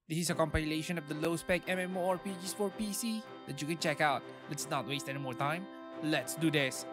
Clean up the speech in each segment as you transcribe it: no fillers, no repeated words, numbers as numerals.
This is a compilation of the low-spec MMORPGs for PC that you can check out. Let's not waste any more time. Let's do this.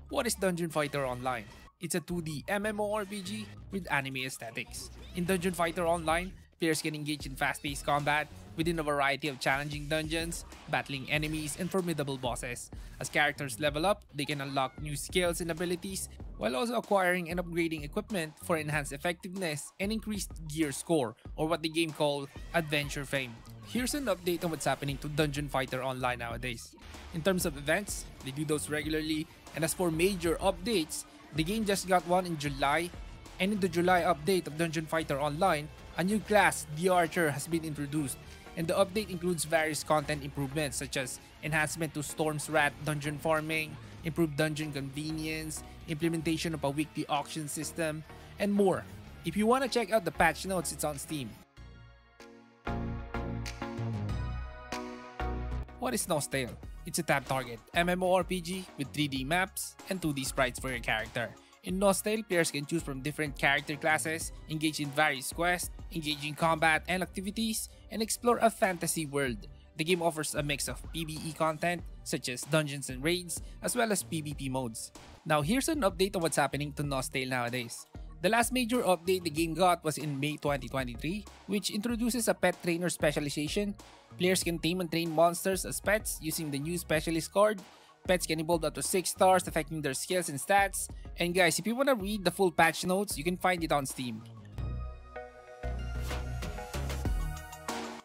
What is Dungeon Fighter Online? It's a 2D MMORPG with anime aesthetics. In Dungeon Fighter Online, players can engage in fast-paced combat within a variety of challenging dungeons, battling enemies and formidable bosses. As characters level up, they can unlock new skills and abilities while also acquiring and upgrading equipment for enhanced effectiveness and increased gear score, or what the game call Adventure Fame. Here's an update on what's happening to Dungeon Fighter Online nowadays. In terms of events, they do those regularly, and as for major updates, the game just got one in July, and in the July update of Dungeon Fighter Online, a new class, the Archer, has been introduced, and the update includes various content improvements such as enhancement to Storm's Wrath dungeon farming, improved dungeon convenience, implementation of a weekly auction system, and more. If you want to check out the patch notes, it's on Steam. What is Nostale? It's a tab-target MMORPG with 3D maps and 2D sprites for your character. In Nostale, players can choose from different character classes, engage in various quests, engage in combat and activities, and explore a fantasy world. The game offers a mix of PvE content, such as dungeons and raids, as well as PvP modes. Now here's an update on what's happening to Nostale nowadays. The last major update the game got was in May 2023, which introduces a pet trainer specialization. Players can tame and train monsters as pets using the new specialist card. Pets can evolve up to 6 stars, affecting their skills and stats. And guys, if you want to read the full patch notes, you can find it on Steam.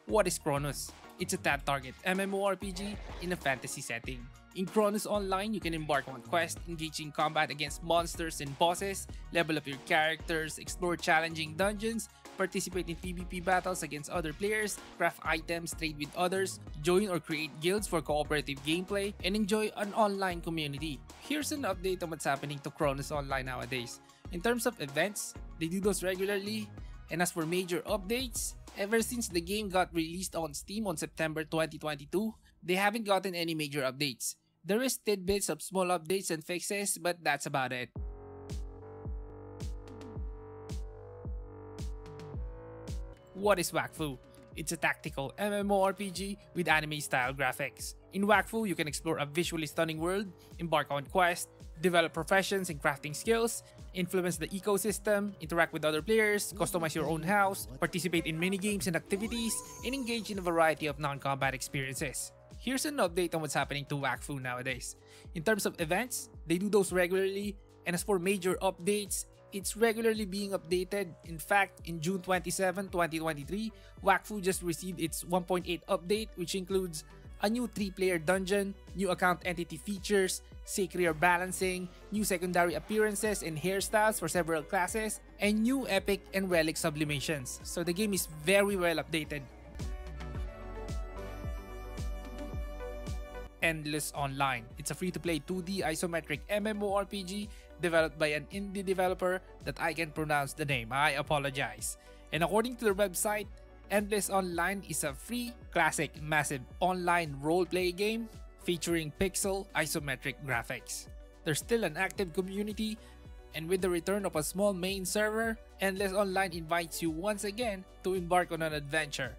What is Chronos? It's a tab-target MMORPG in a fantasy setting. In Chronos Online, you can embark on quests, engage in combat against monsters and bosses, level up your characters, explore challenging dungeons, participate in PvP battles against other players, craft items, trade with others, join or create guilds for cooperative gameplay, and enjoy an online community. Here's an update on what's happening to Chronos Online nowadays. In terms of events, they do those regularly, and as for major updates, ever since the game got released on Steam on September 2022, they haven't gotten any major updates. There is tidbits of small updates and fixes, but that's about it. What is Wakfu? It's a tactical MMORPG with anime-style graphics. In Wakfu, you can explore a visually stunning world, embark on quests, develop professions and crafting skills, influence the ecosystem, interact with other players, customize your own house, participate in mini-games and activities, and engage in a variety of non-combat experiences. Here's an update on what's happening to Wakfu nowadays. In terms of events, they do those regularly, and as for major updates, it's regularly being updated. In fact, in June 27, 2023, Wakfu just received its 1.8 update, which includes a new 3-player dungeon, new account entity features, career balancing, new secondary appearances and hairstyles for several classes, and new epic and relic sublimations. So the game is very well updated. Endless Online. It's a free-to-play 2D isometric MMORPG developed by an indie developer that I can't pronounce the name, I apologize. And according to their website, Endless Online is a free, classic, massive online role-play game featuring pixel isometric graphics. There's still an active community, and with the return of a small main server, Endless Online invites you once again to embark on an adventure.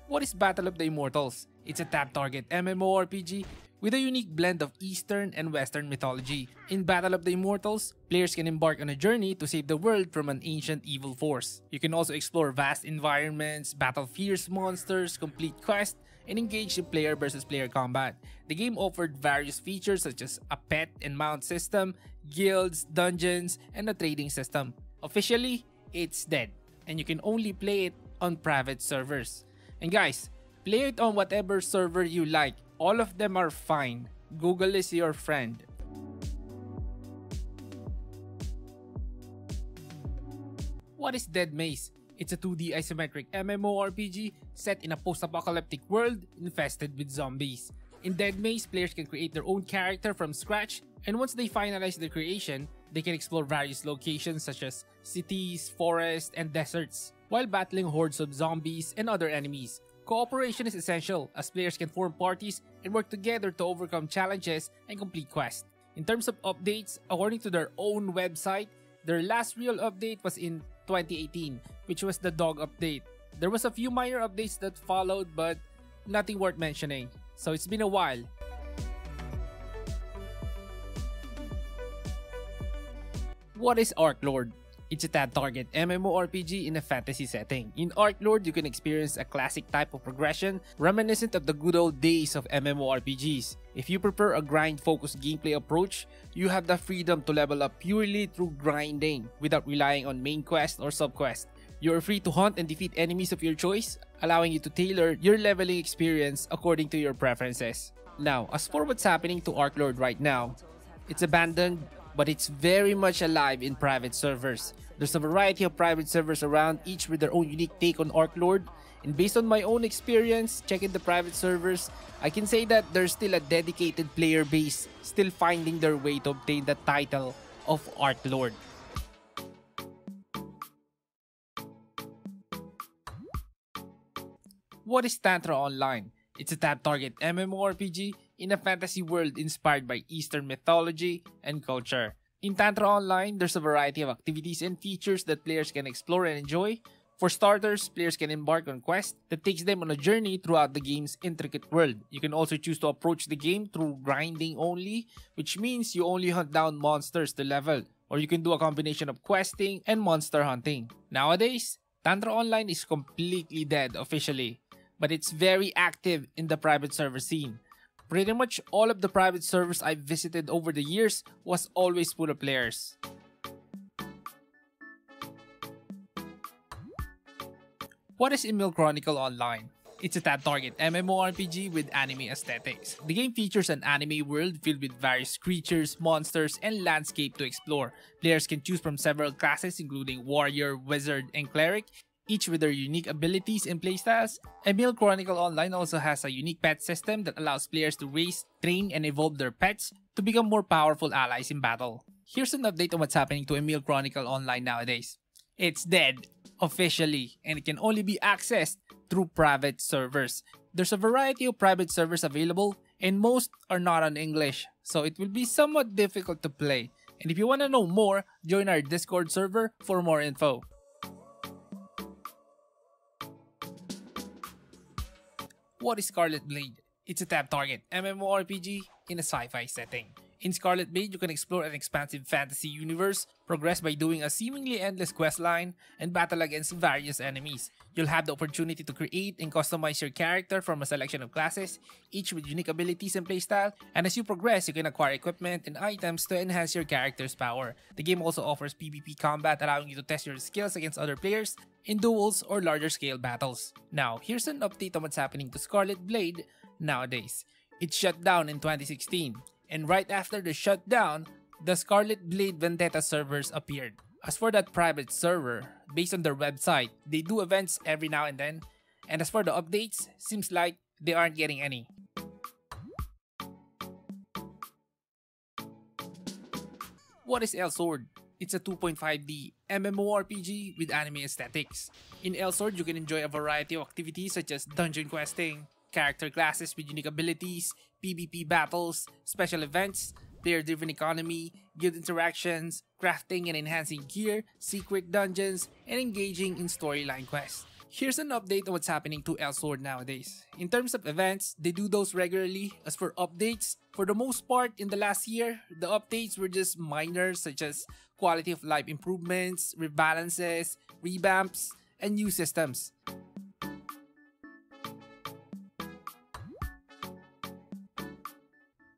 What is Battle of the Immortals? It's a tab-target MMORPG with a unique blend of Eastern and Western mythology. In Battle of the Immortals, players can embark on a journey to save the world from an ancient evil force. You can also explore vast environments, battle fierce monsters, complete quests, and engage in player versus player combat. The game offered various features such as a pet and mount system, guilds, dungeons, and a trading system. Officially, it's dead, and you can only play it on private servers. And guys, play it on whatever server you like. All of them are fine. Google is your friend. What is Dead Maze? It's a 2D isometric MMORPG set in a post-apocalyptic world infested with zombies. In Dead Maze, players can create their own character from scratch, and once they finalize their creation, they can explore various locations such as cities, forests, and deserts, while battling hordes of zombies and other enemies. Cooperation is essential as players can form parties and work together to overcome challenges and complete quests. In terms of updates, according to their own website, their last real update was in 2018, which was the dog update. There was a few minor updates that followed, but nothing worth mentioning. So it's been a while. What is Arc Lord? It's a tab-target MMORPG in a fantasy setting. In Arc Lord, you can experience a classic type of progression reminiscent of the good old days of MMORPGs. If you prefer a grind-focused gameplay approach, you have the freedom to level up purely through grinding without relying on main quest or sub-quest. You are free to hunt and defeat enemies of your choice, allowing you to tailor your leveling experience according to your preferences. Now, as for what's happening to Arc Lord right now, it's abandoned, but it's very much alive in private servers. There's a variety of private servers around, each with their own unique take on Arc Lord. And based on my own experience checking the private servers, I can say that there's still a dedicated player base still finding their way to obtain the title of Arc Lord. What is Tantra Online? It's a tab-target MMORPG in a fantasy world inspired by Eastern mythology and culture. In Tantra Online, there's a variety of activities and features that players can explore and enjoy. For starters, players can embark on quests that takes them on a journey throughout the game's intricate world. You can also choose to approach the game through grinding only, which means you only hunt down monsters to level, or you can do a combination of questing and monster hunting. Nowadays, Tantra Online is completely dead officially, but it's very active in the private server scene. Pretty much all of the private servers I've visited over the years was always full of players. What is Emil Chronicle Online? It's a tab-target MMORPG with anime aesthetics. The game features an anime world filled with various creatures, monsters, and landscape to explore. Players can choose from several classes including warrior, wizard, and cleric, each with their unique abilities and playstyles. Emil Chronicle Online also has a unique pet system that allows players to raise, train, and evolve their pets to become more powerful allies in battle. Here's an update on what's happening to Emil Chronicle Online nowadays. It's dead, officially, and it can only be accessed through private servers. There's a variety of private servers available, and most are not on English, so it will be somewhat difficult to play. And if you want to know more, join our Discord server for more info. What is Scarlet Blade? It's a tab-target MMORPG in a sci-fi setting. In Scarlet Blade, you can explore an expansive fantasy universe, progress by doing a seemingly endless questline, and battle against various enemies. You'll have the opportunity to create and customize your character from a selection of classes, each with unique abilities and playstyle, and as you progress, you can acquire equipment and items to enhance your character's power. The game also offers PvP combat, allowing you to test your skills against other players in duels or larger scale battles. Now, here's an update on what's happening to Scarlet Blade nowadays. It shut down in 2016. And right after the shutdown, the Scarlet Blade Vendetta servers appeared. As for that private server, based on their website, they do events every now and then. And as for the updates, seems like they aren't getting any. What is Elsword? It's a 2.5D MMORPG with anime aesthetics. In Elsword, you can enjoy a variety of activities such as dungeon questing, character classes with unique abilities, PvP battles, special events, player-driven economy, guild interactions, crafting and enhancing gear, secret dungeons, and engaging in storyline quests. Here's an update on what's happening to Elsword nowadays. In terms of events, they do those regularly. As for updates, for the most part in the last year, the updates were just minor such as quality of life improvements, rebalances, revamps, and new systems.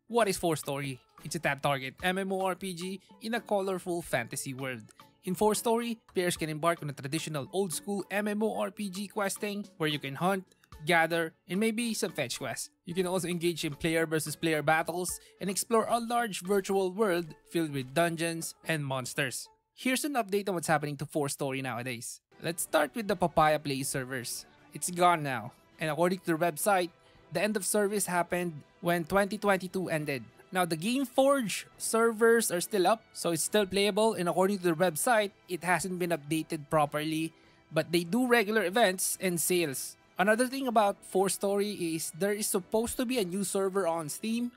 What is 4-Story? It's a tab-target MMORPG in a colorful fantasy world. In 4-Story, players can embark on a traditional old-school MMORPG questing where you can hunt, gather, and maybe some fetch quests. You can also engage in player versus player battles and explore a large virtual world filled with dungeons and monsters. Here's an update on what's happening to 4-Story nowadays. Let's start with the Papaya Play servers. It's gone now, and according to their website, the end of service happened when 2022 ended. Now, the Gameforge servers are still up, so it's still playable, and according to their website, it hasn't been updated properly, but they do regular events and sales. Another thing about 4-Story is there is supposed to be a new server on Steam,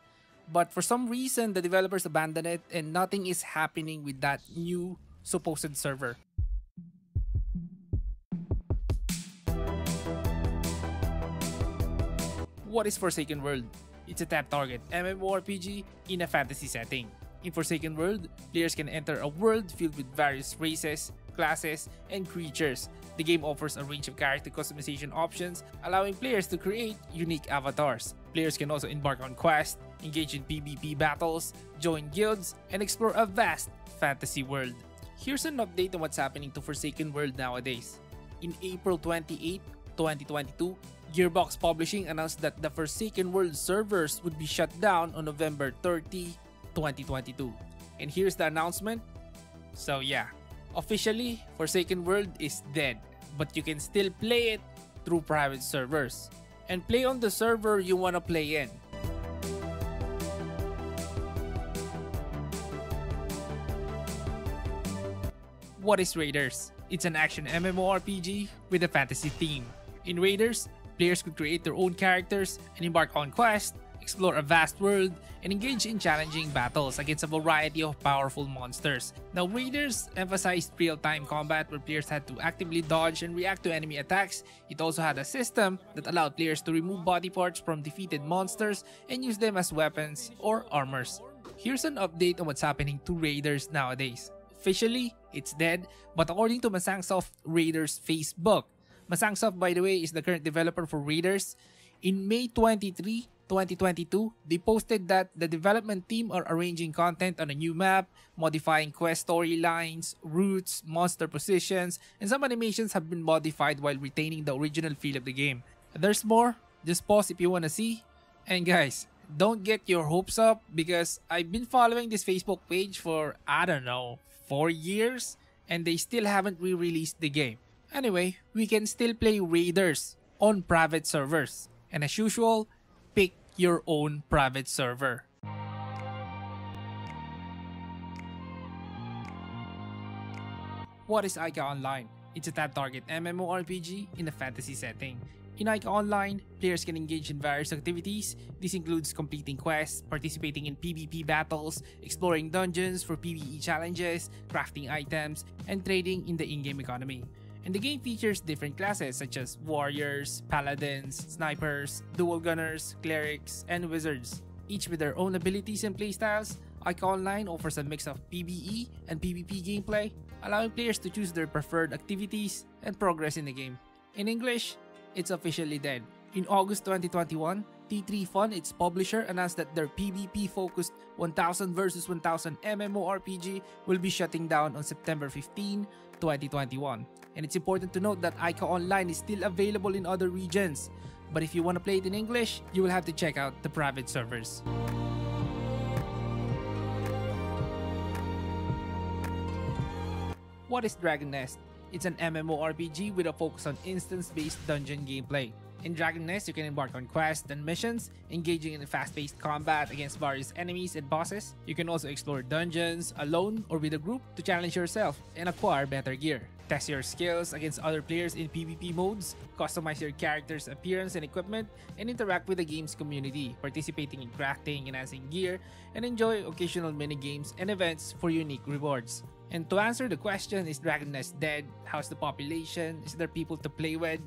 But for some reason, the developers abandoned it and nothing is happening with that new supposed server. What is Forsaken World? It's a tap-target MMORPG in a fantasy setting. In Forsaken World, players can enter a world filled with various races, classes, and creatures. The game offers a range of character customization options, allowing players to create unique avatars. Players can also embark on quests, engage in PvP battles, join guilds, and explore a vast fantasy world. Here's an update on what's happening to Forsaken World nowadays. In April 28, 2022, Gearbox Publishing announced that the Forsaken World servers would be shut down on November 30, 2022. And here's the announcement. So yeah, officially, Forsaken World is dead, but you can still play it through private servers. And play on the server you wanna play in. What is Raiders? It's an action MMORPG with a fantasy theme. In Raiders, players could create their own characters and embark on quests, explore a vast world, and engage in challenging battles against a variety of powerful monsters. Now, Raiders emphasized real-time combat where players had to actively dodge and react to enemy attacks. It also had a system that allowed players to remove body parts from defeated monsters and use them as weapons or armors. Here's an update on what's happening to Raiders nowadays. Officially, it's dead, but according to Masangsoft Raiders Facebook, Masangsoft, by the way, is the current developer for Raiders. In May 23, 2022, they posted that the development team are arranging content on a new map, modifying quest storylines, routes, monster positions, and some animations have been modified while retaining the original feel of the game. There's more, just pause if you wanna see. And guys, don't get your hopes up because I've been following this Facebook page for, I don't know, 4 years and they still haven't re-released the game. Anyway, we can still play Raiders on private servers. And as usual, pick your own private server. What is Ica Online? It's a tab-target MMORPG in a fantasy setting. In Ica Online, players can engage in various activities. This includes completing quests, participating in PvP battles, exploring dungeons for PvE challenges, crafting items, and trading in the in-game economy. And the game features different classes such as warriors, paladins, snipers, dual gunners, clerics, and wizards. Each with their own abilities and playstyles, Ica Online offers a mix of PvE and PvP gameplay, allowing players to choose their preferred activities and progress in the game. In English, it's officially dead. In August 2021, T3 Fun, its publisher, announced that their PvP-focused 1000 vs 1000 MMORPG will be shutting down on September 15, 2021. And it's important to note that Ica Online is still available in other regions. But if you want to play it in English, you will have to check out the private servers. What is Dragon Nest? It's an MMORPG with a focus on instance-based dungeon gameplay. In Dragon Nest, you can embark on quests and missions, engaging in fast-paced combat against various enemies and bosses. You can also explore dungeons alone or with a group to challenge yourself and acquire better gear. Test your skills against other players in PvP modes, customize your character's appearance and equipment, and interact with the game's community, participating in crafting, enhancing gear, and enjoy occasional mini-games and events for unique rewards. And to answer the question, is Dragon Nest dead? How's the population? Is there people to play with?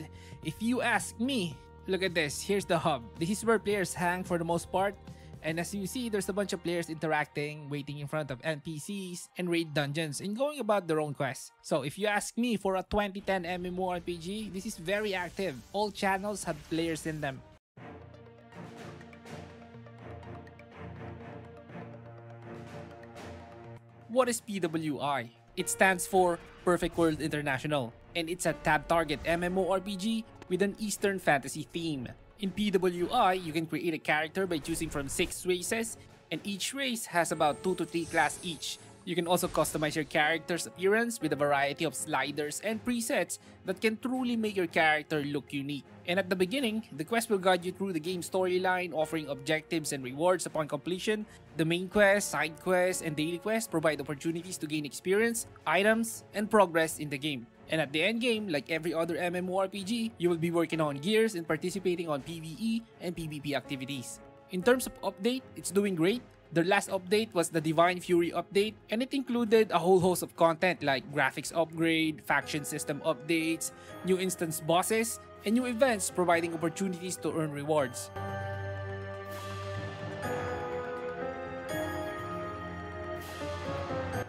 If you ask me, look at this. Here's the hub. This is where players hang for the most part. And as you see, there's a bunch of players interacting, waiting in front of NPCs, and raid dungeons, and going about their own quests. So if you ask me, for a 2010 MMORPG, this is very active. All channels have players in them. What is PWI? It stands for Perfect World International, and it's a tab-target MMORPG with an Eastern fantasy theme. In PWI, you can create a character by choosing from 6 races, and each race has about 2 to 3 classes each. You can also customize your character's appearance with a variety of sliders and presets that can truly make your character look unique. And at the beginning, the quest will guide you through the game's storyline, offering objectives and rewards upon completion. The main quest, side quests, and daily quests provide opportunities to gain experience, items, and progress in the game. And at the end game, like every other MMORPG, you will be working on gears and participating on PvE and PvP activities. In terms of update, it's doing great. Their last update was the Divine Fury update, and it included a whole host of content like graphics upgrade, faction system updates, new instance bosses, and new events providing opportunities to earn rewards.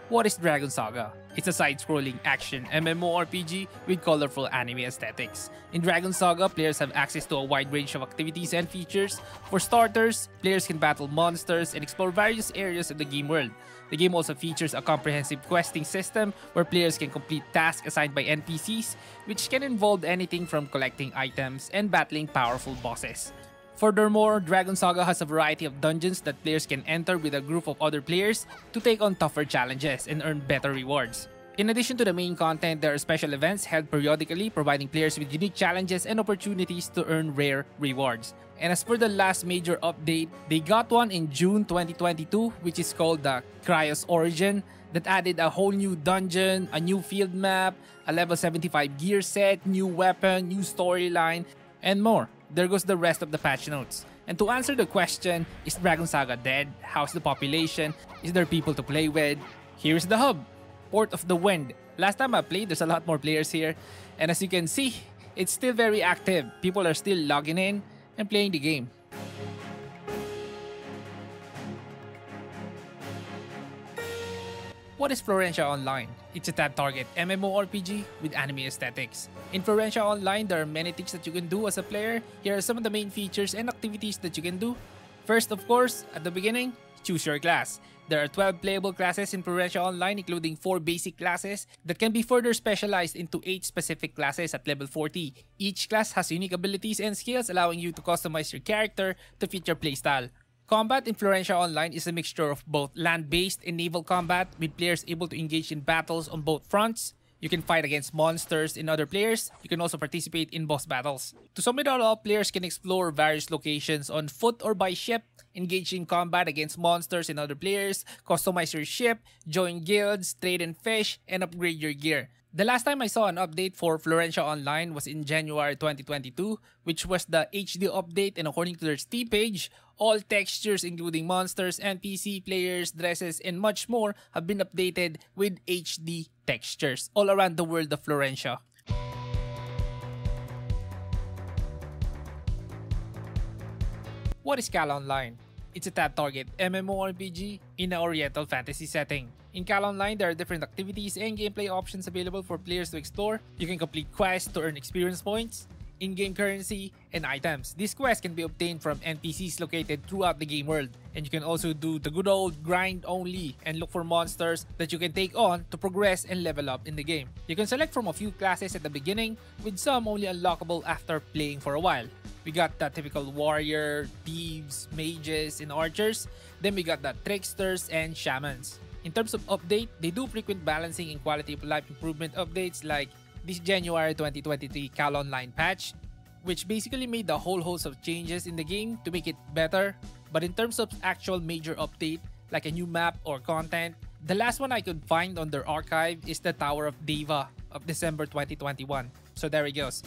What is Dragon Saga? It's a side-scrolling action MMORPG with colorful anime aesthetics. In Dragon Saga, players have access to a wide range of activities and features. For starters, players can battle monsters and explore various areas of the game world. The game also features a comprehensive questing system where players can complete tasks assigned by NPCs, which can involve anything from collecting items and battling powerful bosses. Furthermore, Dragon Saga has a variety of dungeons that players can enter with a group of other players to take on tougher challenges and earn better rewards. In addition to the main content, there are special events held periodically providing players with unique challenges and opportunities to earn rare rewards. And as for the last major update, they got one in June 2022, which is called the Cryos Origin, that added a whole new dungeon, a new field map, a level 75 gear set, new weapon, new storyline, and more. There goes the rest of the patch notes. And to answer the question, is Dragon Saga dead? How's the population? Is there people to play with? Here's the hub, Port of the Wind. Last time I played, there's a lot more players here. And as you can see, it's still very active. People are still logging in and playing the game. What is Florentia Online? It's a tab-target MMORPG with anime aesthetics. In Florentia Online, there are many things that you can do as a player. Here are some of the main features and activities that you can do. First, of course, at the beginning, choose your class. There are 12 playable classes in Florentia Online, including 4 basic classes that can be further specialized into 8 specific classes at level 40. Each class has unique abilities and skills, allowing you to customize your character to fit your playstyle. Combat in Florentia Online is a mixture of both land-based and naval combat, with players able to engage in battles on both fronts. You can fight against monsters and other players. You can also participate in boss battles. To sum it all up, players can explore various locations on foot or by ship, engage in combat against monsters and other players, customize your ship, join guilds, trade and fish, and upgrade your gear. The last time I saw an update for Florentia Online was in January 2022, which was the HD update, and according to their Steam page, all textures including monsters, NPC, players, dresses, and much more have been updated with HD textures all around the world of Florentia. What is Cal Online? It's a tab-target MMORPG in an Oriental fantasy setting. In Cal Online, there are different activities and gameplay options available for players to explore. You can complete quests to earn experience points, in-game currency, and items. These quests can be obtained from NPCs located throughout the game world. And you can also do the good old grind only and look for monsters that you can take on to progress and level up in the game. You can select from a few classes at the beginning, with some only unlockable after playing for a while. We got the typical warrior, thieves, mages, and archers. Then we got the tricksters and shamans. In terms of update, they do frequent balancing and quality of life improvement updates like this January 2023 Cal Online patch, which basically made a whole host of changes in the game to make it better. But in terms of actual major update, like a new map or content, the last one I could find on their archive is the Tower of Deva of December 2021. So there it goes.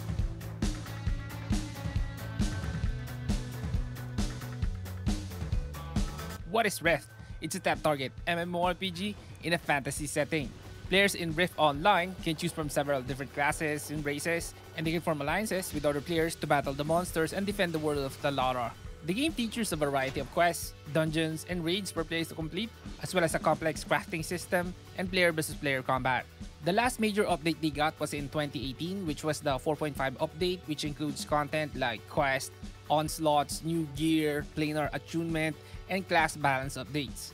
What is Rift? It's a tab-target MMORPG in a fantasy setting. Players in Rift Online can choose from several different classes and races, and they can form alliances with other players to battle the monsters and defend the world of Talara. The game features a variety of quests, dungeons, and raids for players to complete, as well as a complex crafting system and player versus player combat. The last major update they got was in 2018, which was the 4.5 update, which includes content like quest, onslaughts, new gear, planar attunement, and class balance updates.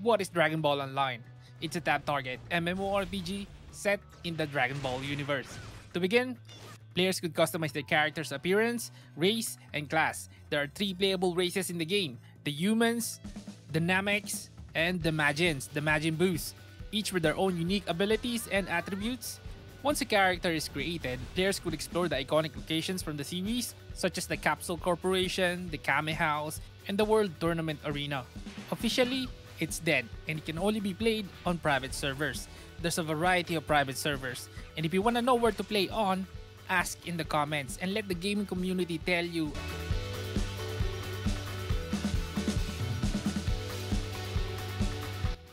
What is Dragon Ball Online? It's a tab-target MMORPG set in the Dragon Ball universe. To begin, players could customize their character's appearance, race, and class. There are 3 playable races in the game: the humans, the Namex, and the Majins, the Majin Boos, each with their own unique abilities and attributes. Once a character is created, players could explore the iconic locations from the series, such as the Capsule Corporation, the Kame House, and the World Tournament Arena. Officially, It's dead and it can only be played on private servers. There's a variety of private servers, and if you want to know where to play on, ask in the comments and let the gaming community tell you.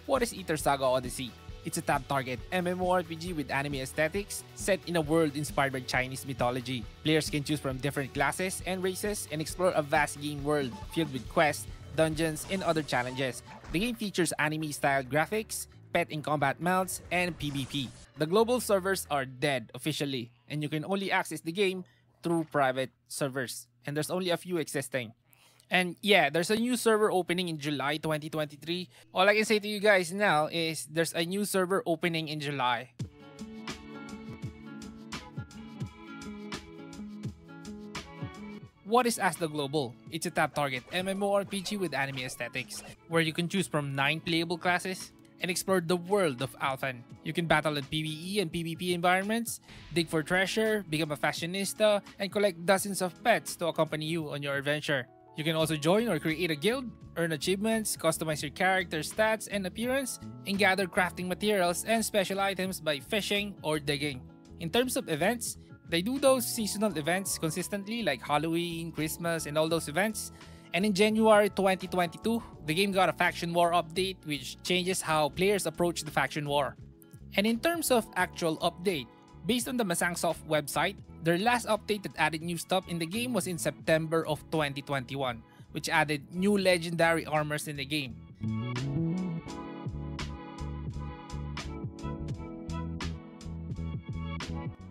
What is Eater Saga Odyssey? It's a tab-target MMORPG with anime aesthetics set in a world inspired by Chinese mythology. Players can choose from different classes and races and explore a vast game world filled with quests, dungeons, and other challenges. The game features anime-styled graphics, pet and combat mounts, and PvP. The global servers are dead officially, and you can only access the game through private servers, and there's only a few existing. And yeah, there's a new server opening in July 2023. All I can say to you guys now is there's a new server opening in July. What is As the Global? It's a tab-target MMORPG with anime aesthetics, where you can choose from 9 playable classes and explore the world of Alphen. You can battle in PvE and PvP environments, dig for treasure, become a fashionista, and collect dozens of pets to accompany you on your adventure. You can also join or create a guild, earn achievements, customize your character's stats and appearance, and gather crafting materials and special items by fishing or digging. In terms of events, they do those seasonal events consistently like Halloween, Christmas, and all those events. And in January 2022, the game got a faction war update which changes how players approach the faction war. And in terms of actual update, based on the Masangsoft website, their last update that added new stuff in the game was in September of 2021, which added new legendary armors in the game.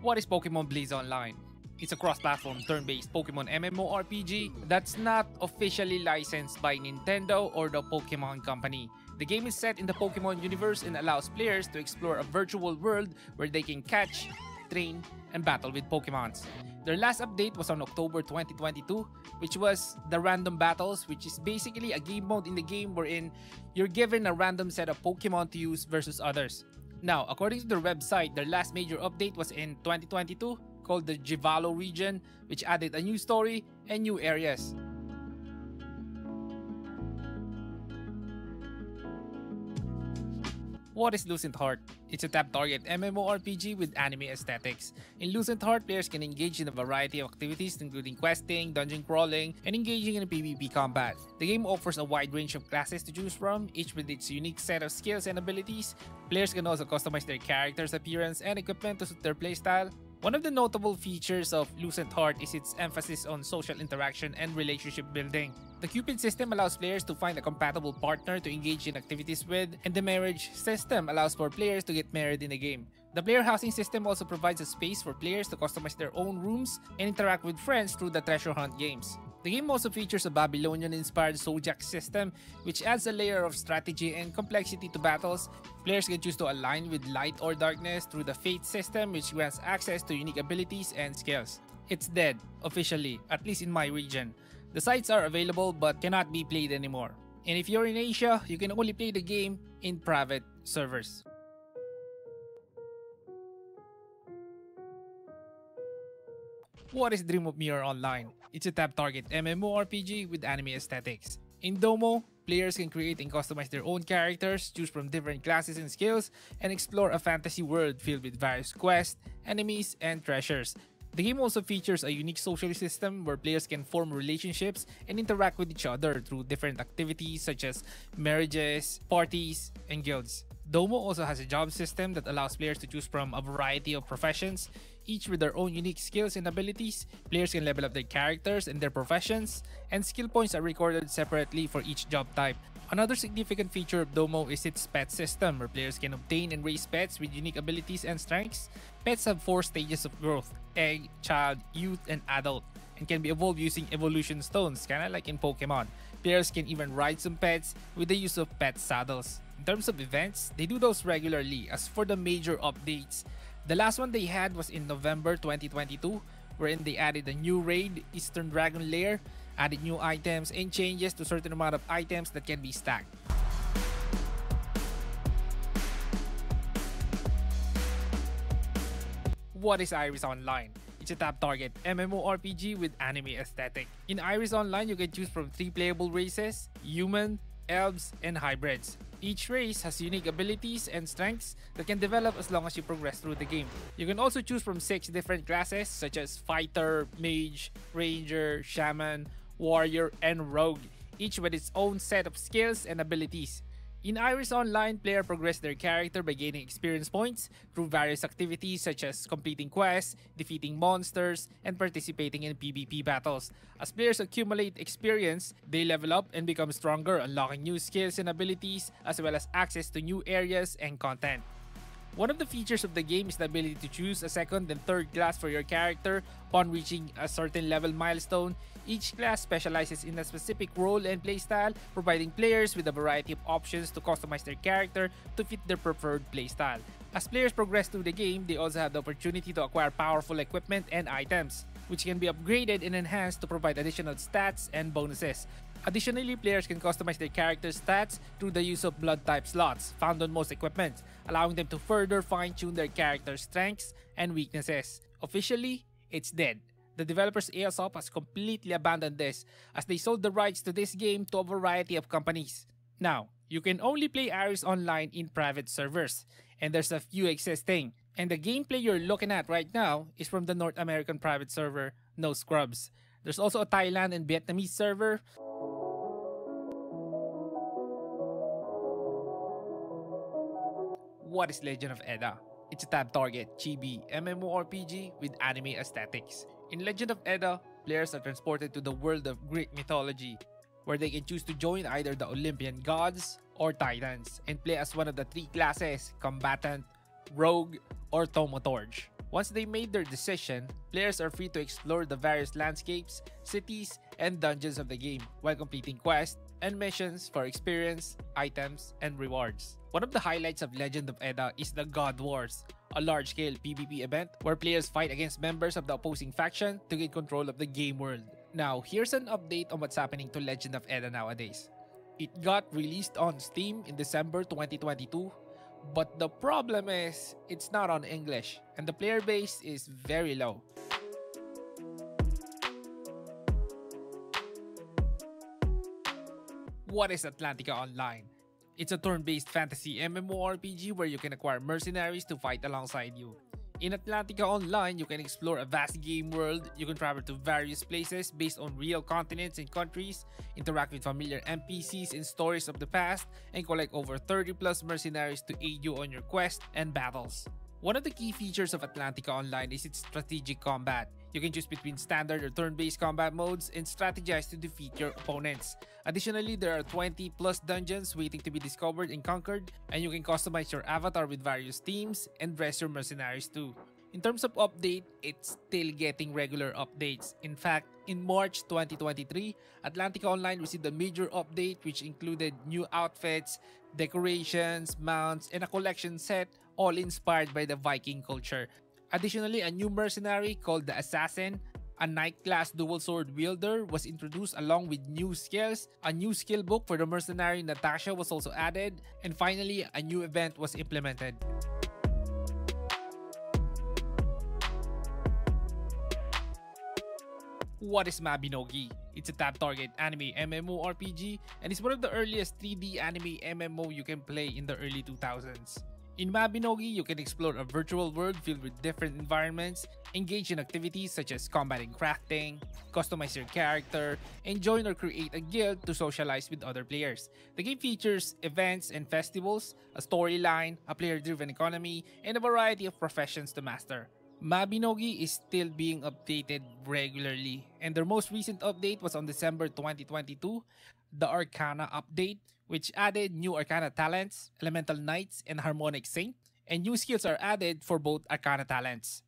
What is Pokemon Blaze Online? It's a cross-platform turn-based Pokemon MMORPG that's not officially licensed by Nintendo or the Pokemon Company. The game is set in the Pokemon universe and allows players to explore a virtual world where they can catch, train, and battle with Pokemons. Their last update was on October 2022, which was the Random Battles, which is basically a game mode in the game wherein you're given a random set of Pokemon to use versus others. Now, according to their website, their last major update was in 2022, called the Jivalo region, which added a new story and new areas. What is Lucent Heart? It's a tab-target MMORPG with anime aesthetics. In Lucent Heart, players can engage in a variety of activities including questing, dungeon crawling, and engaging in PvP combat. The game offers a wide range of classes to choose from, each with its unique set of skills and abilities. Players can also customize their character's appearance and equipment to suit their playstyle. One of the notable features of Lucent Heart is its emphasis on social interaction and relationship building. The Cupid system allows players to find a compatible partner to engage in activities with, and the marriage system allows for players to get married in the game. The player housing system also provides a space for players to customize their own rooms and interact with friends through the treasure hunt games. The game also features a Babylonian-inspired Zodiac system, which adds a layer of strategy and complexity to battles. Players can choose to align with light or darkness through the Fate system, which grants access to unique abilities and skills. It's dead, officially, at least in my region. The sites are available but cannot be played anymore. And if you're in Asia, you can only play the game in private servers. What is Dream of Mirror Online? It's a tab-target MMORPG with anime aesthetics. In Domo, players can create and customize their own characters, choose from different classes and skills, and explore a fantasy world filled with various quests, enemies, and treasures. The game also features a unique social system where players can form relationships and interact with each other through different activities such as marriages, parties, and guilds. Domo also has a job system that allows players to choose from a variety of professions, each with their own unique skills and abilities. Players can level up their characters and their professions, and skill points are recorded separately for each job type. Another significant feature of Domo is its pet system, where players can obtain and raise pets with unique abilities and strengths. Pets have 4 stages of growth: egg, child, youth, and adult, and can be evolved using evolution stones, kinda like in Pokemon. Players can even ride some pets with the use of pet saddles. In terms of events, they do those regularly. As for the major updates, the last one they had was in November 2022, wherein they added a new raid, Eastern Dragon Lair, added new items, and changes to certain amount of items that can be stacked. What is Iris Online? It's a tab-target MMORPG with anime aesthetic. In Iris Online, you can choose from 3 playable races: human, elves, and hybrids. Each race has unique abilities and strengths that can develop as long as you progress through the game. You can also choose from 6 different classes such as Fighter, Mage, Ranger, Shaman, Warrior, and Rogue, each with its own set of skills and abilities. In Iris Online, players progress their character by gaining experience points through various activities such as completing quests, defeating monsters, and participating in PvP battles. As players accumulate experience, they level up and become stronger, unlocking new skills and abilities, as well as access to new areas and content. One of the features of the game is the ability to choose a second and third class for your character upon reaching a certain level milestone. Each class specializes in a specific role and playstyle, providing players with a variety of options to customize their character to fit their preferred playstyle. As players progress through the game, they also have the opportunity to acquire powerful equipment and items, which can be upgraded and enhanced to provide additional stats and bonuses. Additionally, players can customize their character's stats through the use of blood type slots found on most equipment, allowing them to further fine-tune their character's strengths and weaknesses. Officially, it's dead. The developers Aeosop has completely abandoned this as they sold the rights to this game to a variety of companies. Now, you can only play Iris Online in private servers, and there's a few existing. And the gameplay you're looking at right now is from the North American private server, No Scrubs. There's also a Thailand and Vietnamese server. What is Legend of Edda? It's a tab-target, chibi MMORPG with anime aesthetics. In Legend of Edda, players are transported to the world of Greek mythology, where they can choose to join either the Olympian gods or Titans and play as one of the 3 classes, Combatant, Rogue, or Thaumaturge. Once they made their decision, players are free to explore the various landscapes, cities, and dungeons of the game while completing quests and missions for experience, items, and rewards. One of the highlights of Legend of Edda is the God Wars, a large-scale PvP event where players fight against members of the opposing faction to gain control of the game world. Now, here's an update on what's happening to Legend of Edda nowadays. It got released on Steam in December 2022, but the problem is it's not on English and the player base is very low. What is Atlantica Online? It's a turn-based fantasy MMORPG where you can acquire mercenaries to fight alongside you. In Atlantica Online, you can explore a vast game world, you can travel to various places based on real continents and countries, interact with familiar NPCs in stories of the past, and collect over 30 plus mercenaries to aid you on your quest and battles. One of the key features of Atlantica Online is its strategic combat. You can choose between standard or turn-based combat modes and strategize to defeat your opponents. Additionally, there are 20 plus dungeons waiting to be discovered and conquered, and you can customize your avatar with various themes and dress your mercenaries too. In terms of update, it's still getting regular updates. In fact, in March 2023, Atlantica Online received a major update which included new outfits, decorations, mounts, and a collection set, all inspired by the Viking culture. Additionally, a new mercenary called the Assassin, a knight class dual sword wielder, was introduced along with new skills. A new skill book for the mercenary Natasha was also added, and finally, a new event was implemented. What is Mabinogi? It's a tab-target anime MMORPG and it's one of the earliest 3D anime MMO you can play in the early 2000s. In Mabinogi, you can explore a virtual world filled with different environments, engage in activities such as combat and crafting, customize your character, and join or create a guild to socialize with other players. The game features events and festivals, a storyline, a player-driven economy, and a variety of professions to master. Mabinogi is still being updated regularly, and their most recent update was on December 2022, the Arcana update, which added new Arcana talents, Elemental Knights, and Harmonic Saint, and new skills are added for both Arcana talents.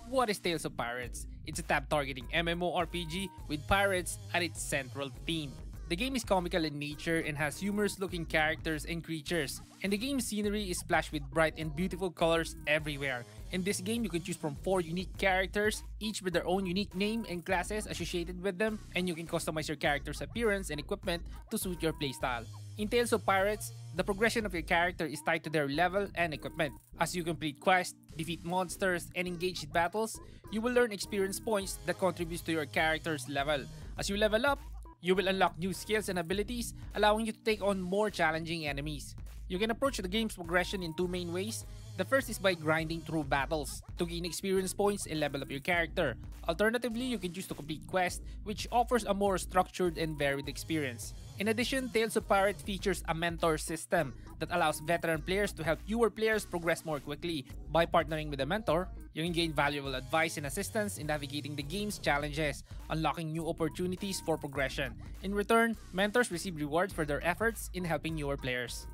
What is Tales of Pirates? It's a tab-targeting MMORPG with pirates at its central theme. The game is comical in nature and has humorous-looking characters and creatures, and the game's scenery is splashed with bright and beautiful colors everywhere. In this game, you can choose from 4 unique characters, each with their own unique name and classes associated with them, and you can customize your character's appearance and equipment to suit your playstyle. In Tales of Pirates, The progression of your character is tied to their level and equipment. As you complete quests, defeat monsters, and engage in battles, you will earn experience points that contributes to your character's level. As you level up, you will unlock new skills and abilities, allowing you to take on more challenging enemies. You can approach the game's progression in two main ways. The first is by grinding through battles to gain experience points and level up your character. Alternatively, you can choose to complete quests, which offers a more structured and varied experience. In addition, Tales of Pirates features a mentor system that allows veteran players to help newer players progress more quickly. By partnering with a mentor, you can gain valuable advice and assistance in navigating the game's challenges, unlocking new opportunities for progression. In return, mentors receive rewards for their efforts in helping newer players.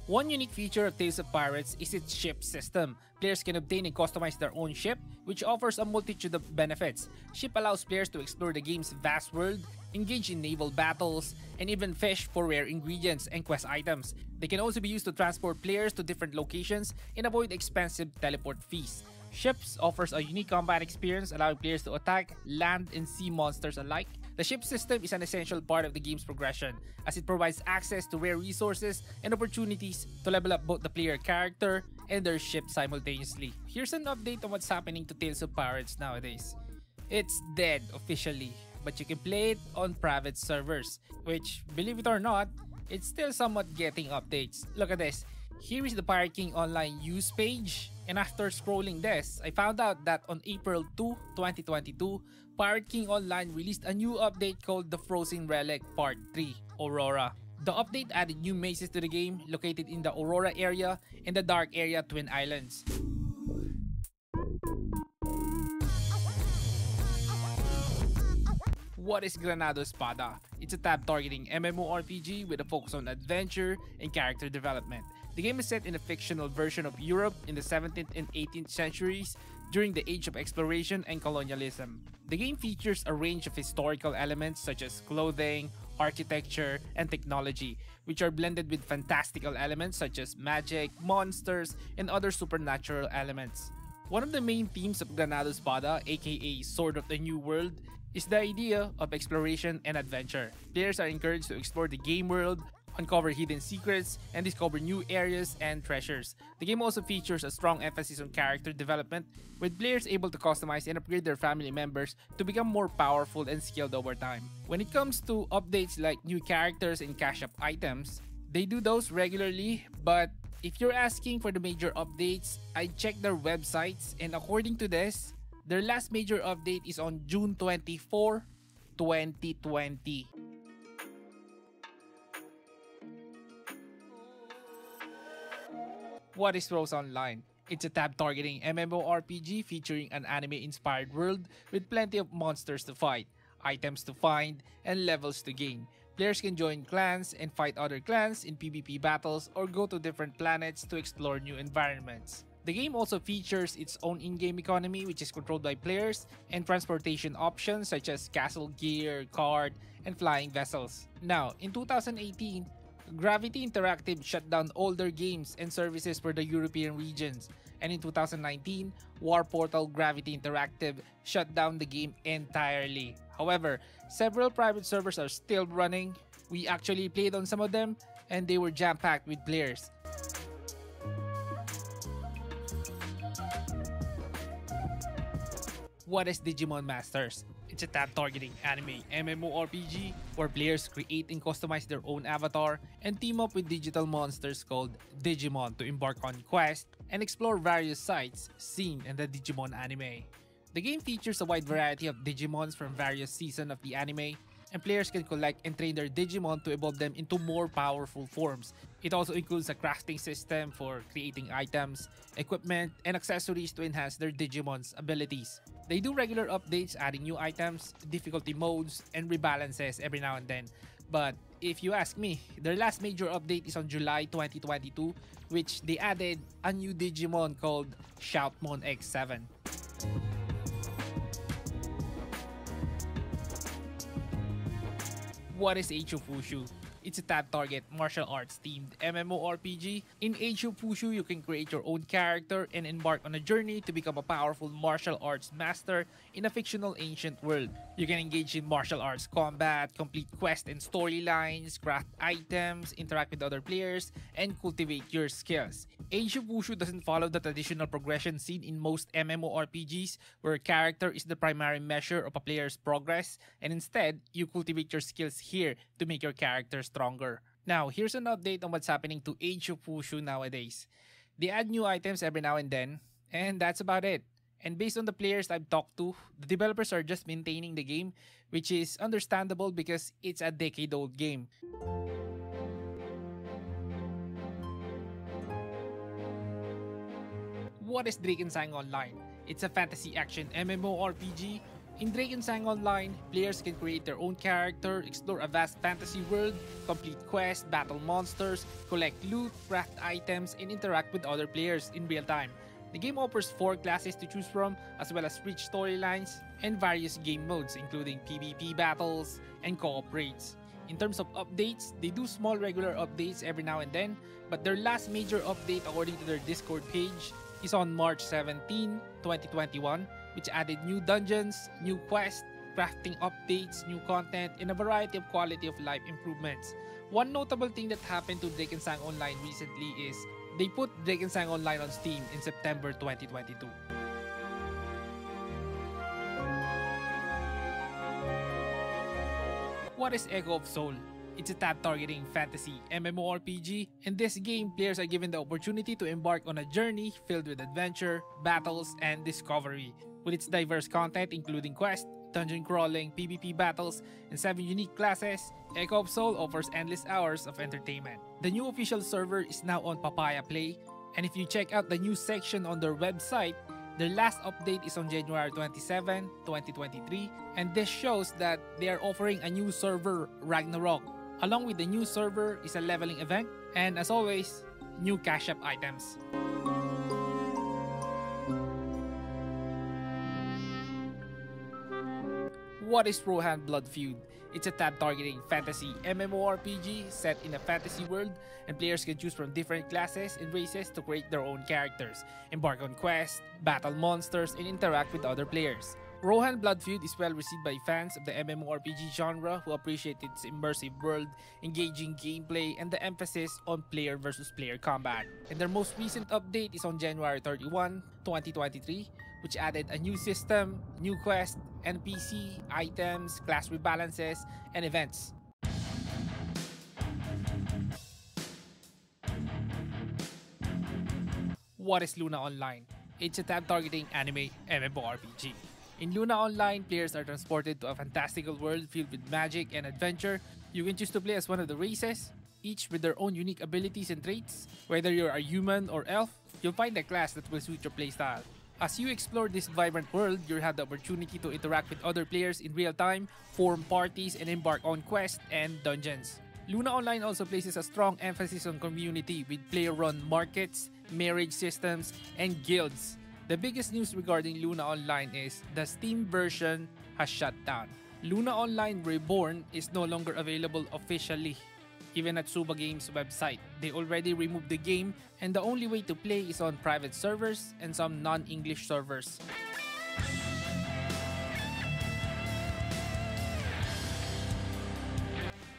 One unique feature of Tales of Pirates is its ship system. Players can obtain and customize their own ship, which offers a multitude of benefits. Ship allows players to explore the game's vast world, engage in naval battles, and even fish for rare ingredients and quest items. They can also be used to transport players to different locations and avoid expensive teleport fees. Ships offers a unique combat experience, allowing players to attack, land, and sea monsters alike. The ship system is an essential part of the game's progression, as it provides access to rare resources and opportunities to level up both the player character and their ship simultaneously. Here's an update on what's happening to Tales of Pirates nowadays. It's dead officially, but you can play it on private servers, which, believe it or not, it's still somewhat getting updates. Look at this. Here is the Pirate King Online use page, and after scrolling this, I found out that on April 2, 2022, Pirate King Online released a new update called The Frozen Relic Part 3, Aurora. The update added new mazes to the game located in the Aurora area and the Dark Area Twin Islands. What is Granado Espada? It's a tab-targeting MMORPG with a focus on adventure and character development. The game is set in a fictional version of Europe in the 17th and 18th centuries during the age of exploration and colonialism. The game features a range of historical elements such as clothing, architecture, and technology, which are blended with fantastical elements such as magic, monsters, and other supernatural elements. One of the main themes of Granado Espada, aka Sword of the New World, is the idea of exploration and adventure. Players are encouraged to explore the game world, uncover hidden secrets, and discover new areas and treasures. The game also features a strong emphasis on character development, with players able to customize and upgrade their family members to become more powerful and skilled over time. When it comes to updates like new characters and cash-up items, they do those regularly, but if you're asking for the major updates, I checked their websites, and according to this, their last major update is on June 24, 2020. What is Rose Online? It's a tab-targeting MMORPG featuring an anime-inspired world with plenty of monsters to fight, items to find, and levels to gain. Players can join clans and fight other clans in PvP battles or go to different planets to explore new environments. The game also features its own in-game economy, which is controlled by players, and transportation options such as castle gear, card, and flying vessels. Now, in 2018, Gravity Interactive shut down all their games and services for the European regions, and in 2019, War Portal Gravity Interactive shut down the game entirely. However, several private servers are still running. We actually played on some of them, and they were jam-packed with players. What is Digimon Masters? It's a tab-targeting anime MMORPG where players create and customize their own avatar and team up with digital monsters called Digimon to embark on quests and explore various sites seen in the Digimon anime. The game features a wide variety of Digimons from various seasons of the anime, and players can collect and train their Digimon to evolve them into more powerful forms. It also includes a crafting system for creating items, equipment, and accessories to enhance their Digimon's abilities. They do regular updates adding new items, difficulty modes, and rebalances every now and then. But if you ask me, their last major update is on July 2022, which they added a new Digimon called Shoutmon X7. What is Age of Wushu? It's a tab target martial arts themed MMORPG. In Age of Wushu, you can create your own character and embark on a journey to become a powerful martial arts master in a fictional ancient world. You can engage in martial arts combat, complete quests and storylines, craft items, interact with other players, and cultivate your skills. Age of Wushu doesn't follow the traditional progression seen in most MMORPGs, where a character is the primary measure of a player's progress, and instead, you cultivate your skills here to make your character stronger. Now, here's an update on what's happening to Age of Wushu nowadays. They add new items every now and then, and that's about it. And based on the players I've talked to, the developers are just maintaining the game, which is understandable because it's a decade-old game. What is Drakensang Online? It's a fantasy action MMORPG. In Drakensang Online, players can create their own character, explore a vast fantasy world, complete quests, battle monsters, collect loot, craft items, and interact with other players in real time. The game offers 4 classes to choose from, as well as rich storylines and various game modes including PvP battles and co-op raids. In terms of updates, they do small regular updates every now and then, but their last major update according to their Discord page is on March 17, 2021, which added new dungeons, new quests, crafting updates, new content, and a variety of quality of life improvements. One notable thing that happened to Drakensang Online recently is they put Drakensang Online on Steam in September 2022. What is Echo of Soul? It's a tab-targeting fantasy MMORPG. In this game, players are given the opportunity to embark on a journey filled with adventure, battles, and discovery. With its diverse content including quests, dungeon crawling, PvP battles, and 7 unique classes, Echo of Soul offers endless hours of entertainment. The new official server is now on Papaya Play, and if you check out the news section on their website, their last update is on January 27, 2023, and this shows that they are offering a new server, Ragnarok. Along with the new server is a leveling event, and as always, new cash up items. What is Rohan Blood Feud? It's a tab-targeting fantasy MMORPG set in a fantasy world, and players can choose from different classes and races to create their own characters, embark on quests, battle monsters, and interact with other players. Rohan Blood Feud is well received by fans of the MMORPG genre who appreciate its immersive world, engaging gameplay, and the emphasis on player versus player combat. And their most recent update is on January 31, 2023, which added a new system, new quest, NPC, items, class rebalances, and events. What is Luna Online? It's a tab-targeting anime MMORPG. In Luna Online, players are transported to a fantastical world filled with magic and adventure. You can choose to play as one of the races, each with their own unique abilities and traits. Whether you're a human or elf, you'll find a class that will suit your playstyle. As you explore this vibrant world, you'll have the opportunity to interact with other players in real time, form parties, and embark on quests and dungeons. Luna Online also places a strong emphasis on community with player-run markets, marriage systems, and guilds. The biggest news regarding Luna Online is the Steam version has shut down. Luna Online Reborn is no longer available officially. Even at Suba Games' website, they already removed the game, and the only way to play is on private servers and some non-English servers.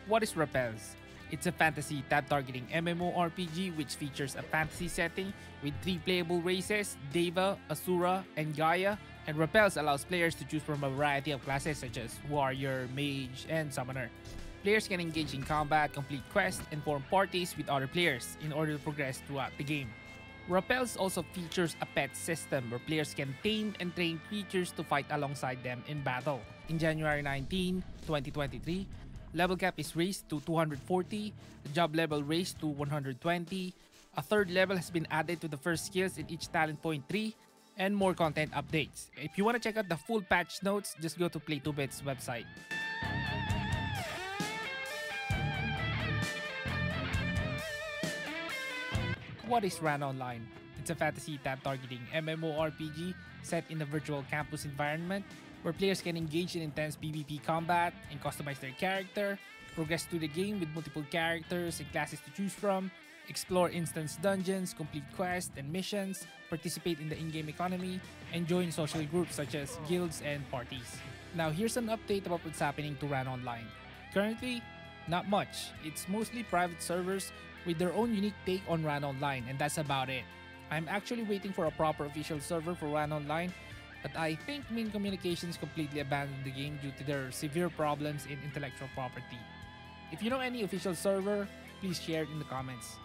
What is Repels? It's a fantasy tab-targeting MMORPG which features a fantasy setting with 3 playable races, Deva, Asura, and Gaia, and Repels allows players to choose from a variety of classes such as Warrior, Mage, and Summoner. Players can engage in combat, complete quests, and form parties with other players in order to progress throughout the game. Repels also features a pet system where players can tame and train creatures to fight alongside them in battle. In January 19, 2023, level cap is raised to 240, the job level raised to 120, a 3rd level has been added to the first skills in each talent point tree, and more content updates. If you want to check out the full patch notes, just go to Play2Bit's website. What is Ran Online? It's a fantasy tab-targeting MMORPG set in a virtual campus environment where players can engage in intense PvP combat and customize their character, progress through the game with multiple characters and classes to choose from, explore instance dungeons, complete quests and missions, participate in the in-game economy, and join social groups such as guilds and parties. Now here's an update about what's happening to RAN Online. Currently, not much. It's mostly private servers with their own unique take on RAN Online, and that's about it. I'm actually waiting for a proper official server for RAN Online, but I think Min Communications completely abandoned the game due to their severe problems in intellectual property. If you know any official server, please share it in the comments.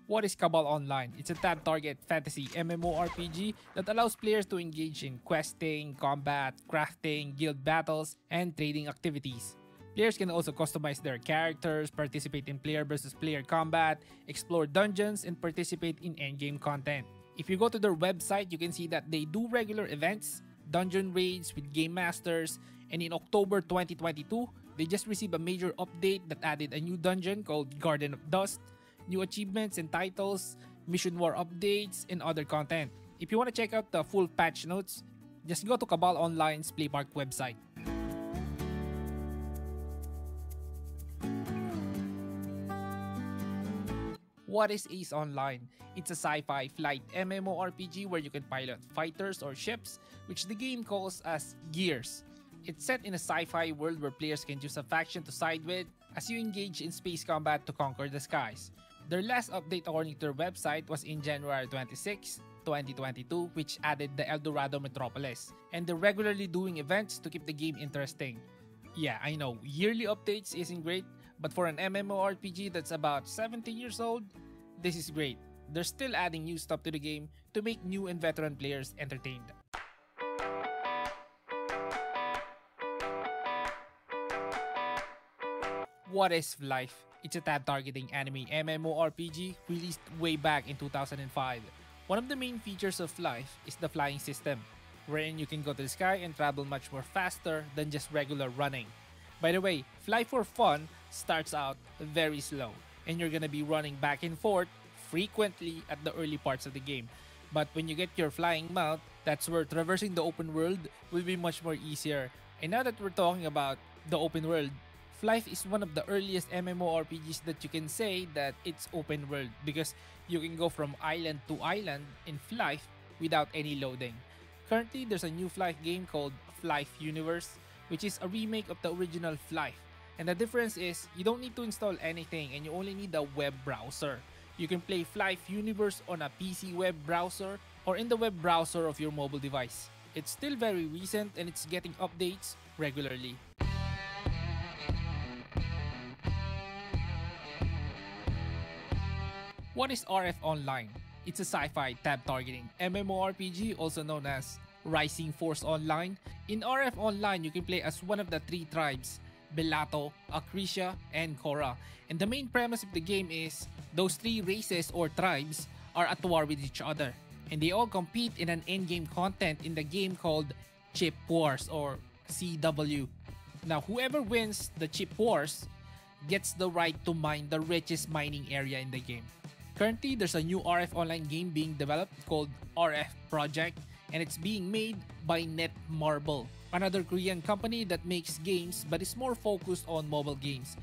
What is Cabal Online? It's a tab-target fantasy MMORPG that allows players to engage in questing, combat, crafting, guild battles, and trading activities. Players can also customize their characters, participate in player versus player combat, explore dungeons, and participate in endgame content. If you go to their website, you can see that they do regular events, dungeon raids with game masters, and in October 2022, they just received a major update that added a new dungeon called Garden of Dust, new achievements and titles, mission war updates, and other content. If you want to check out the full patch notes, just go to Cabal Online's Playmark website. What is Ace Online? It's a sci-fi flight MMORPG where you can pilot fighters or ships, which the game calls as Gears. It's set in a sci-fi world where players can choose a faction to side with as you engage in space combat to conquer the skies. Their last update according to their website was in January 26, 2022, which added the El Dorado Metropolis, and they're regularly doing events to keep the game interesting. Yeah, I know, yearly updates isn't great, but for an MMORPG that's about 17 years old, this is great. They're still adding new stuff to the game to make new and veteran players entertained. What is Flife? It's a tab-targeting anime MMORPG released way back in 2005. One of the main features of Flife is the flying system, wherein you can go to the sky and travel much more faster than just regular running. By the way, Fly for Fun starts out very slow, and you're gonna be running back and forth frequently at the early parts of the game. But when you get your flying mount, that's where traversing the open world will be much more easier. And now that we're talking about the open world, Flife is one of the earliest MMORPGs that you can say that it's open world because you can go from island to island in Flife without any loading. Currently, there's a new Flife game called Flife Universe, which is a remake of the original Flife. And the difference is you don't need to install anything and you only need a web browser. You can play Flife Universe on a PC web browser or in the web browser of your mobile device. It's still very recent and it's getting updates regularly. What is RF Online? It's a sci-fi tab-targeting MMORPG also known as Rising Force Online. In RF Online, you can play as one of the three tribes, Bellato, Acrisia, and Korra. And the main premise of the game is those three races or tribes are at war with each other. And they all compete in an endgame content in the game called Chip Wars or CW. Now, whoever wins the Chip Wars gets the right to mine the richest mining area in the game. Currently, there's a new RF Online game being developed called RF Project, and it's being made by Netmarble, another Korean company that makes games but is more focused on mobile games.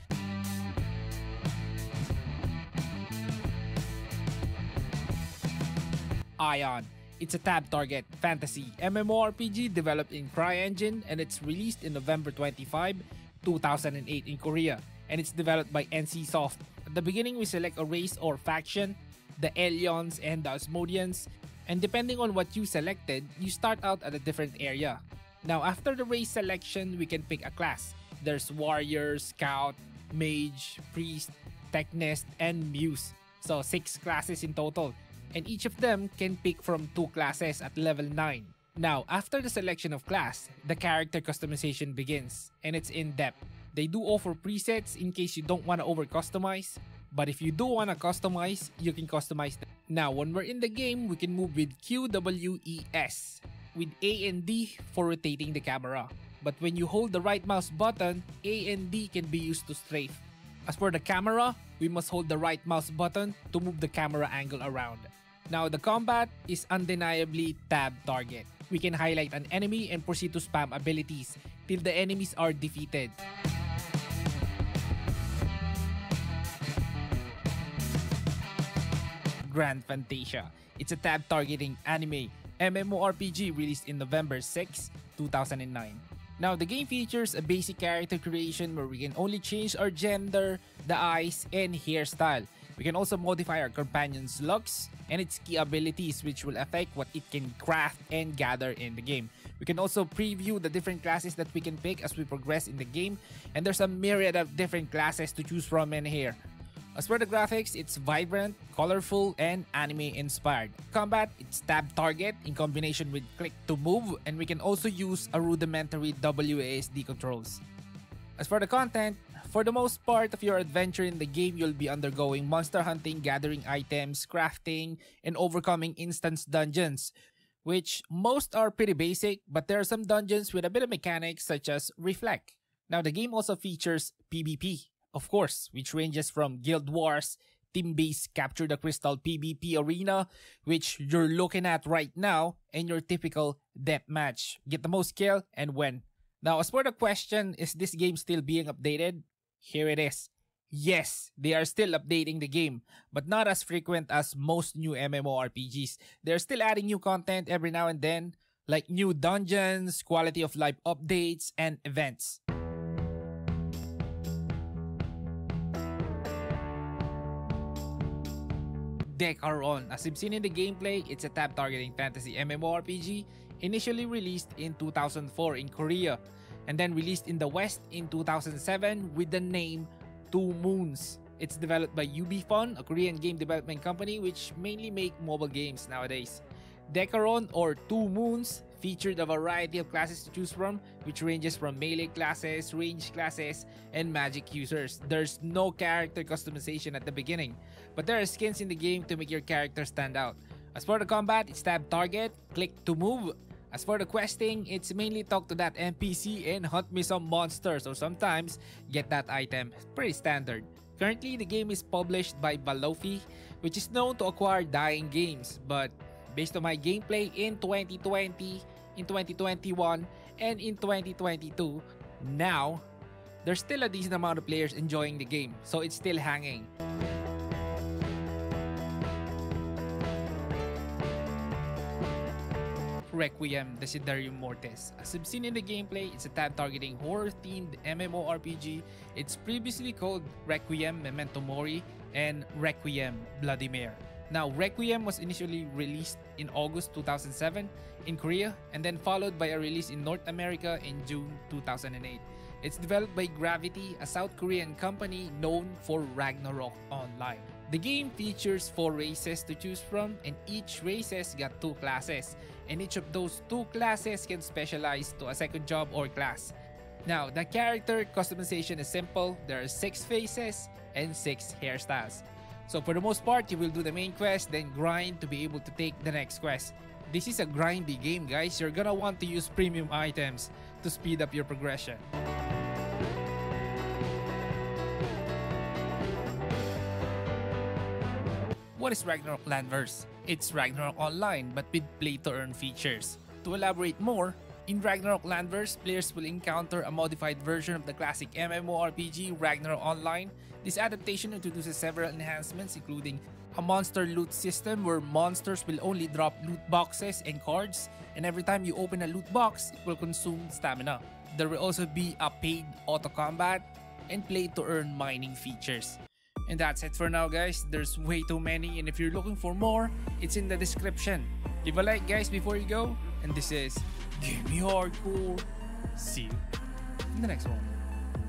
Aion. It's a tab-target fantasy MMORPG developed in CryEngine and it's released in November 25, 2008 in Korea, and it's developed by NCSoft. At the beginning, we select a race or faction, the Elions and the Asmodeans, and depending on what you selected, you start out at a different area. Now, after the race selection, we can pick a class. There's Warrior, Scout, Mage, Priest, Technist, and Muse. So 6 classes in total, and each of them can pick from 2 classes at level 9. Now, after the selection of class, the character customization begins, and it's in-depth. They do offer presets in case you don't want to over-customize, but if you do want to customize, you can customize them. Now, when we're in the game, we can move with QWES, with A and D for rotating the camera. But when you hold the right mouse button, A and D can be used to strafe. As for the camera, we must hold the right mouse button to move the camera angle around. Now, the combat is undeniably tab target. we can highlight an enemy and proceed to spam abilities till the enemies are defeated. Grand Fantasia. It's a tab targeting anime MMORPG released in November 6, 2009. Now, the game features a basic character creation where we can only change our gender, the eyes, and hairstyle. We can also modify our companion's looks and its key abilities, which will affect what it can craft and gather in the game. We can also preview the different classes that we can pick as we progress in the game, and there's a myriad of different classes to choose from in here. As for the graphics, it's vibrant, colorful, and anime-inspired. Combat, it's tab target in combination with click to move, and we can also use a rudimentary WASD controls. As for the content, for the most part of your adventure in the game, you'll be undergoing monster hunting, gathering items, crafting, and overcoming instance dungeons, which most are pretty basic, but there are some dungeons with a bit of mechanics such as Reflect. Now, the game also features PvP, of course, which ranges from Guild Wars, team-based Capture the Crystal PvP arena, which you're looking at right now, and your typical deathmatch. Get the most kill and win. Now, as for the question, is this game still being updated? Here it is. Yes, they are still updating the game, but not as frequent as most new MMORPGs. They're still adding new content every now and then, like new dungeons, quality of life updates, and events. Decaron. As you've seen in the gameplay, it's a tab targeting fantasy MMORPG initially released in 2004 in Korea and then released in the West in 2007 with the name Two Moons. It's developed by Ubifun, a Korean game development company which mainly make mobile games nowadays. Decaron, or Two Moons, featured a variety of classes to choose from, which ranges from melee classes, range classes, and magic users. There's no character customization at the beginning, but there are skins in the game to make your character stand out. As for the combat, it's tab target, click to move. As for the questing, it's mainly talk to that NPC and hunt me some monsters, or sometimes get that item. Pretty standard. Currently, the game is published by Balofi, which is known to acquire dying games, but based on my gameplay in 2020, in 2021, and in 2022, now, there's still a decent amount of players enjoying the game, so it's still hanging. Requiem, Desiderium Mortis. As you've seen in the gameplay, it's a tab targeting horror-themed MMORPG. It's previously called Requiem Memento Mori and Requiem Bloody Mare. Now, Requiem was initially released in August 2007 in Korea and then followed by a release in North America in June 2008. It's developed by Gravity, a South Korean company known for Ragnarok Online. The game features 4 races to choose from, and each races got 2 classes, and each of those 2 classes can specialize to a second job or class. Now, the character customization is simple. There are 6 faces and 6 hairstyles. So for the most part, you will do the main quest, then grind to be able to take the next quest. This is a grindy game, guys. You're gonna want to use premium items to speed up your progression. What is Ragnarok Landverse? It's Ragnarok Online but with play-to-earn features. To elaborate more, in Ragnarok Landverse, players will encounter a modified version of the classic MMORPG Ragnarok Online. This adaptation introduces several enhancements, including a monster loot system where monsters will only drop loot boxes and cards, and every time you open a loot box, it will consume stamina. There will also be a paid auto combat and play-to-earn mining features. And that's it for now, guys. There's way too many, and if you're looking for more, it's in the description. Leave a like, guys, before you go. And this is Game Me Hardcore. See you in the next one.